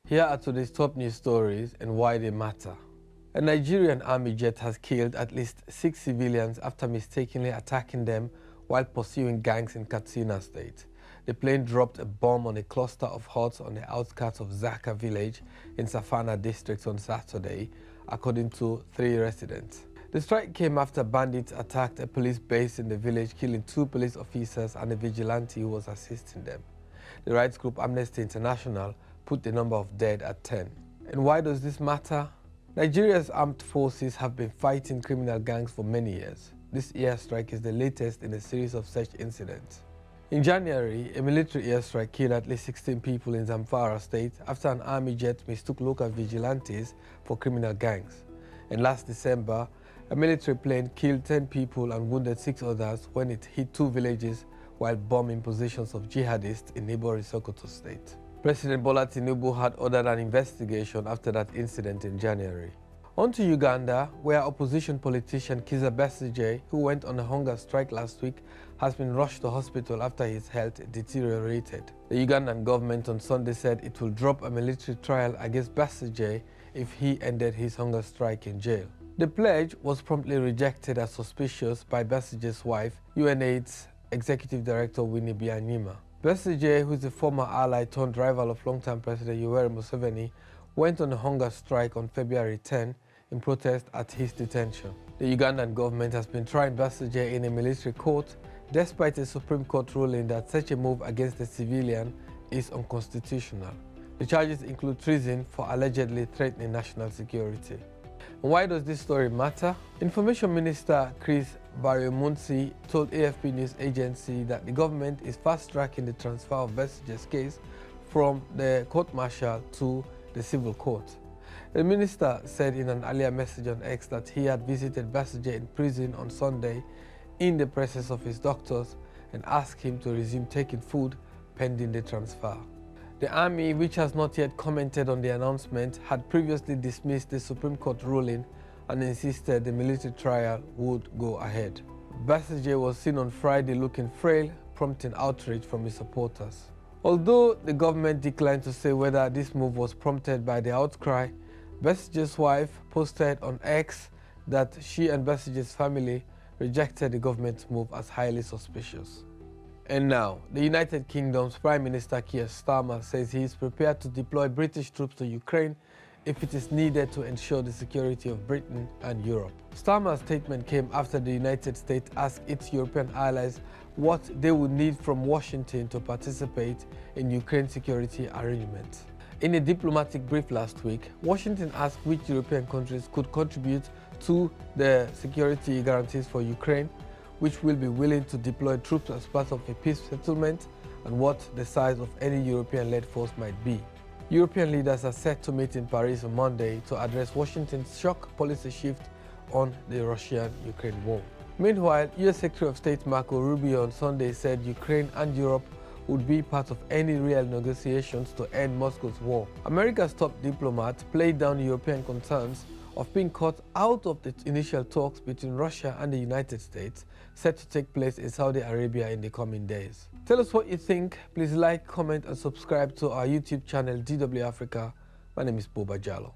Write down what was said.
Here are today's top news stories and why they matter. A Nigerian army jet has killed at least 6 civilians after mistakenly attacking them while pursuing gangs in Katsina state. The plane dropped a bomb on a cluster of huts on the outskirts of Zaka village in Savannah district on Saturday, according to 3 residents. The strike came after bandits attacked a police base in the village, killing 2 police officers and a vigilante who was assisting them. The rights group Amnesty International put the number of dead at 10. And why does this matter? Nigeria's armed forces have been fighting criminal gangs for many years. This airstrike is the latest in a series of such incidents. In January, a military airstrike killed at least 16 people in Zamfara state after an army jet mistook local vigilantes for criminal gangs. And last December, a military plane killed 10 people and wounded 6 others when it hit 2 villages while bombing positions of jihadists in neighboring Sokoto state. President Bola Tinubu had ordered an investigation after that incident in January. On to Uganda, where opposition politician Kizza Besigye, who went on a hunger strike last week, has been rushed to hospital after his health deteriorated. The Ugandan government on Sunday said it will drop a military trial against Besigye if he ended his hunger strike in jail. The pledge was promptly rejected as suspicious by Besigye's wife, UNAIDS Executive Director Winnie Byanyima. Besigye, who is a former ally turned rival of longtime President Yoweri Museveni, went on a hunger strike on February 10 in protest at his detention. The Ugandan government has been trying Besigye in a military court, despite a Supreme Court ruling that such a move against a civilian is unconstitutional. The charges include treason for allegedly threatening national security. And why does this story matter? Information Minister Chris Baryomunsi told AFP News Agency that the government is fast-tracking the transfer of Besigye's case from the court-martial to the civil court. The minister said in an earlier message on X that he had visited Besigye in prison on Sunday in the presence of his doctors and asked him to resume taking food pending the transfer. The army, which has not yet commented on the announcement, had previously dismissed the Supreme Court ruling and insisted the military trial would go ahead. Besigye was seen on Friday looking frail, prompting outrage from his supporters. Although the government declined to say whether this move was prompted by the outcry, Besigye's wife posted on X that she and Besigye's family rejected the government's move as highly suspicious. And now, the United Kingdom's Prime Minister Keir Starmer says he is prepared to deploy British troops to Ukraine if it is needed to ensure the security of Britain and Europe. Starmer's statement came after the United States asked its European allies what they would need from Washington to participate in Ukraine's security arrangements. In a diplomatic brief last week, Washington asked which European countries could contribute to the security guarantees for Ukraine, which will be willing to deploy troops as part of a peace settlement, and what the size of any European-led force might be. European leaders are set to meet in Paris on Monday to address Washington's shock policy shift on the Russian-Ukraine war. Meanwhile, US Secretary of State Marco Rubio on Sunday said Ukraine and Europe would be part of any real negotiations to end Moscow's war. America's top diplomat played down European concerns of being caught out of the initial talks between Russia and the United States, set to take place in Saudi Arabia in the coming days. Tell us what you think. Please like, comment and subscribe to our YouTube channel DW Africa. My name is Boba Jallo.